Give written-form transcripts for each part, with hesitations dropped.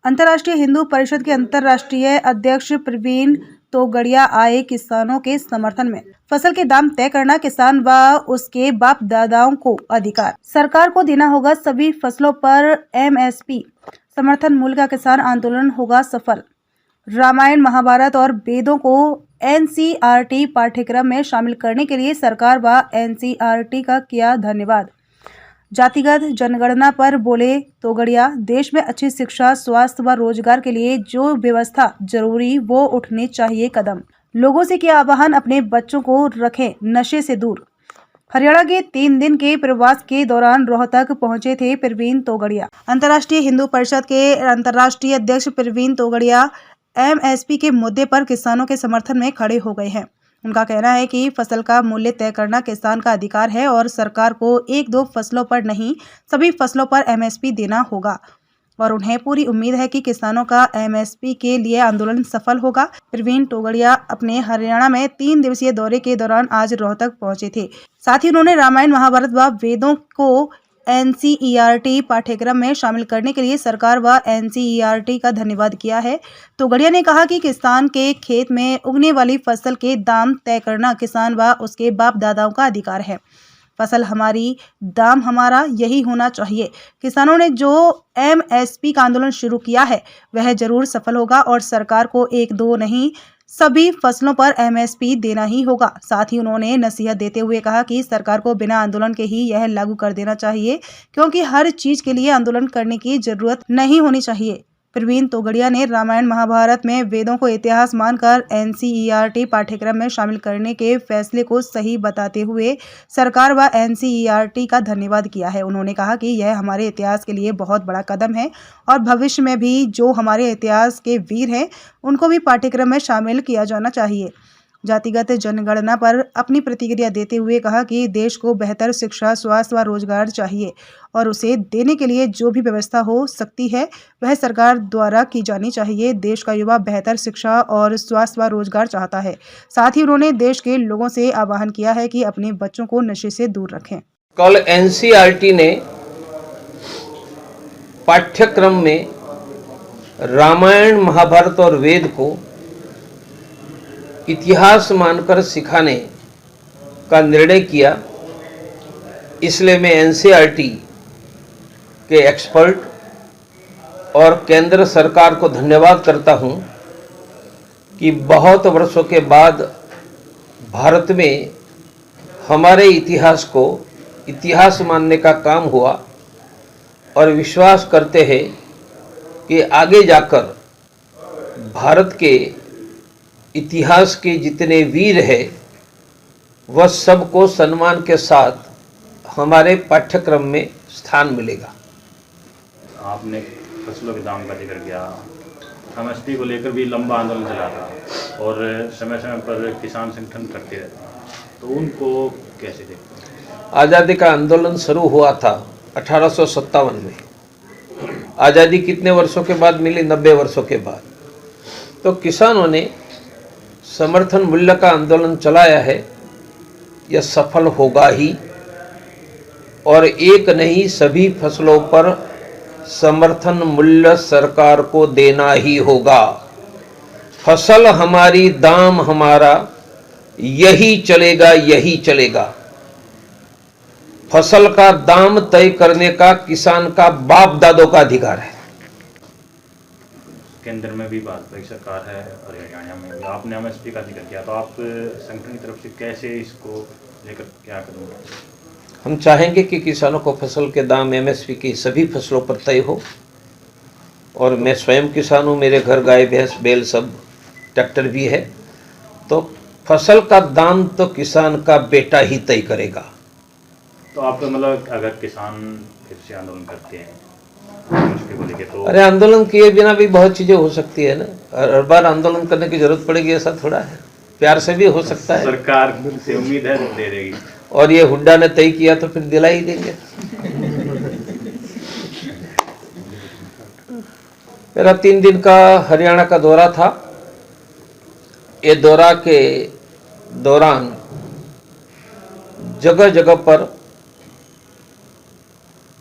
अंतर्राष्ट्रीय हिंदू परिषद के अंतर्राष्ट्रीय अध्यक्ष प्रवीण तोगड़िया आए किसानों के समर्थन में। फसल के दाम तय करना किसान व उसके बाप दादाओं को अधिकार। सरकार को देना होगा सभी फसलों पर एमएसपी। समर्थन मूल्य का किसान आंदोलन होगा सफल। रामायण, महाभारत और वेदों को एनसीईआरटी पाठ्यक्रम में शामिल करने के लिए सरकार व एनसीईआरटी का किया धन्यवाद। जातिगत जनगणना पर बोले तोगड़िया, देश में अच्छी शिक्षा, स्वास्थ्य व रोजगार के लिए जो व्यवस्था जरूरी वो उठनी चाहिए कदम। लोगों से किया आह्वान, अपने बच्चों को रखें नशे से दूर। हरियाणा के 3 दिन के प्रवास के दौरान रोहतक पहुंचे थे प्रवीण तोगड़िया। अंतर्राष्ट्रीय हिंदू परिषद के अंतर्राष्ट्रीय अध्यक्ष प्रवीण तोगड़िया एमएसपी के मुद्दे पर किसानों के समर्थन में खड़े हो गए हैं। उनका कहना है कि फसल का मूल्य तय करना किसान का अधिकार है और सरकार को 1-2 फसलों पर नहीं, सभी फसलों पर एमएसपी देना होगा और उन्हें पूरी उम्मीद है कि किसानों का एमएसपी के लिए आंदोलन सफल होगा। प्रवीण तोगड़िया अपने हरियाणा में 3 दिवसीय दौरे के दौरान आज रोहतक पहुंचे थे। साथ ही उन्होंने रामायण, महाभारत व वेदों को एनसीईआरटी पाठ्यक्रम में शामिल करने के लिए सरकार व एनसीईआरटी का धन्यवाद किया है। तोगड़िया ने कहा कि किसान के खेत में उगने वाली फसल के दाम तय करना किसान व उसके बाप दादाओं का अधिकार है। फसल हमारी, दाम हमारा, यही होना चाहिए। किसानों ने जो एमएसपी का आंदोलन शुरू किया है वह जरूर सफल होगा और सरकार को 1-2 नहीं, सभी फसलों पर एमएसपी देना ही होगा। साथ ही उन्होंने नसीहत देते हुए कहा कि सरकार को बिना आंदोलन के ही यह लागू कर देना चाहिए, क्योंकि हर चीज के लिए आंदोलन करने की जरूरत नहीं होनी चाहिए। प्रवीण तोगड़िया ने रामायण, महाभारत में वेदों को इतिहास मानकर एनसीईआरटी पाठ्यक्रम में शामिल करने के फैसले को सही बताते हुए सरकार व एनसीईआरटी का धन्यवाद किया है। उन्होंने कहा कि यह हमारे इतिहास के लिए बहुत बड़ा कदम है और भविष्य में भी जो हमारे इतिहास के वीर हैं उनको भी पाठ्यक्रम में शामिल किया जाना चाहिए। जातिगत जनगणना पर अपनी प्रतिक्रिया देते हुए कहा कि देश को बेहतर शिक्षा, स्वास्थ्य व रोजगार चाहिए और उसे देने के लिए जो भी व्यवस्था हो सकती है वह सरकार द्वारा की जानी चाहिए। देश का युवा बेहतर शिक्षा और स्वास्थ्य व रोजगार चाहता है। साथ ही उन्होंने देश के लोगों से आह्वान किया है कि अपने बच्चों को नशे से दूर रखें। कल एनसीईआरटी ने पाठ्यक्रम में रामायण, महाभारत और वेद को इतिहास मानकर सिखाने का निर्णय किया। इसलिए मैं एनसीईआरटी के एक्सपर्ट और केंद्र सरकार को धन्यवाद करता हूं कि बहुत वर्षों के बाद भारत में हमारे इतिहास को इतिहास मानने का काम हुआ और विश्वास करते हैं कि आगे जाकर भारत के इतिहास के जितने वीर हैं वह सबको सम्मान के साथ हमारे पाठ्यक्रम में स्थान मिलेगा। आपने फसलों के दाम का जिक्र किया, एमएसपी को लेकर भी लंबा आंदोलन चला था और समय समय पर किसान संगठन करते रहते हैं, तो उनको कैसे देखते हैं? आज़ादी का आंदोलन शुरू हुआ था 1857 में। आज़ादी कितने वर्षों के बाद मिली? 90 वर्षों के बाद। तो किसानों ने समर्थन मूल्य का आंदोलन चलाया है, यह सफल होगा ही और एक नहीं, सभी फसलों पर समर्थन मूल्य सरकार को देना ही होगा। फसल हमारी, दाम हमारा, यही चलेगा, यही चलेगा। फसल का दाम तय करने का किसान का बाप दादों का अधिकार है। केंद्र में भी भाजपा सरकार है और हरियाणा में भी। आपने एमएसपी का जिक्र किया, तो आप संगठन की तरफ से कैसे इसको लेकर क्या करेंगे? हम चाहेंगे कि किसानों को फसल के दाम एमएसपी की सभी फसलों पर तय हो और मैं स्वयं किसान हूँ, मेरे घर गाय भैंस बैल सब, ट्रैक्टर भी है, तो फसल का दाम तो किसान का बेटा ही तय करेगा। तो आप मतलब अगर किसान फिर से आंदोलन करते हैं तो अरे आंदोलन किए बिना भी बहुत चीजें हो सकती है ना, हर बार आंदोलन करने की जरूरत पड़ेगी ऐसा थोड़ा है, प्यार से भी हो सकता है। सरकार से उम्मीद है दे देगी और ये हुड्डा ने तय किया तो फिर दिला ही देंगे। मेरा 3 दिन का हरियाणा का दौरा था। ये दौरा के दौरान जगह जगह पर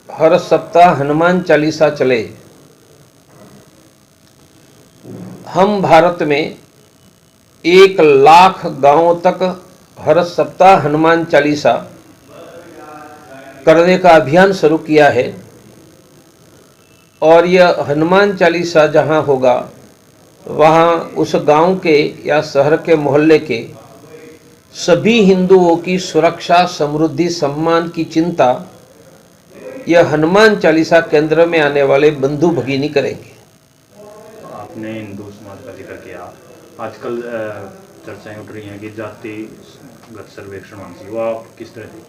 हर सप्ताह हनुमान चालीसा चले हम भारत में 1 लाख गांवों तक हर सप्ताह हनुमान चालीसा करने का अभियान शुरू किया है और यह हनुमान चालीसा जहां होगा वहां उस गांव के या शहर के मोहल्ले के सभी हिंदुओं की सुरक्षा, समृद्धि, सम्मान की चिंता यह हनुमान चालीसा केंद्र में आने वाले बंधु भगिनी करेंगे। आपने हिंदू समाज का जिक्र किया। आजकल चर्चाएं उठ रही हैं कि जातिगत सर्वेक्षण होना चाहिए, वो आप किस तरह से?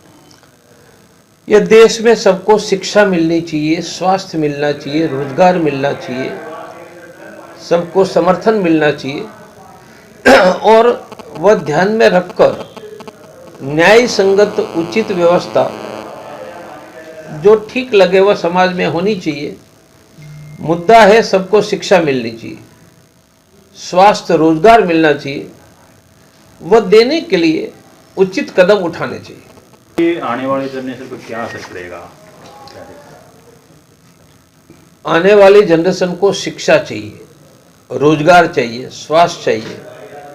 यह देश में सबको शिक्षा मिलनी चाहिए, स्वास्थ्य मिलना चाहिए, रोजगार मिलना चाहिए, सबको समर्थन मिलना चाहिए और वह ध्यान में रखकर न्याय संगत उचित व्यवस्था जो ठीक लगे वह समाज में होनी चाहिए। मुद्दा है सबको शिक्षा मिलनी चाहिए, स्वास्थ्य, रोजगार मिलना चाहिए, वह देने के लिए उचित कदम उठाने चाहिए। ये आने वाली जनरेशन पर क्या असर पड़ेगा? आने वाली जनरेशन को शिक्षा चाहिए, रोजगार चाहिए, स्वास्थ्य चाहिए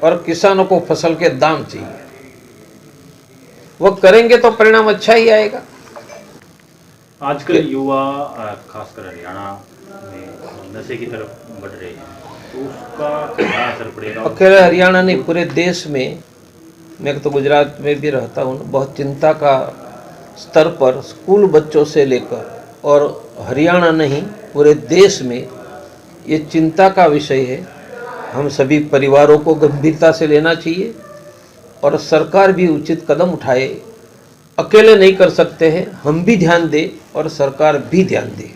और किसानों को फसल के दाम चाहिए। वह करेंगे तो परिणाम अच्छा ही आएगा। आजकल युवा खासकर हरियाणा में नशे की तरफ बढ़ रहे हैं, तो उसका क्या असर पड़ेगा? अकेले हरियाणा नहीं, पूरे देश में, मैं तो गुजरात में भी रहता हूँ, बहुत चिंता का स्तर पर स्कूल बच्चों से लेकर और हरियाणा नहीं पूरे देश में ये चिंता का विषय है। हम सभी परिवारों को गंभीरता से लेना चाहिए और सरकार भी उचित कदम उठाए। अकेले नहीं कर सकते हैं, हम भी ध्यान दें और सरकार भी ध्यान दे।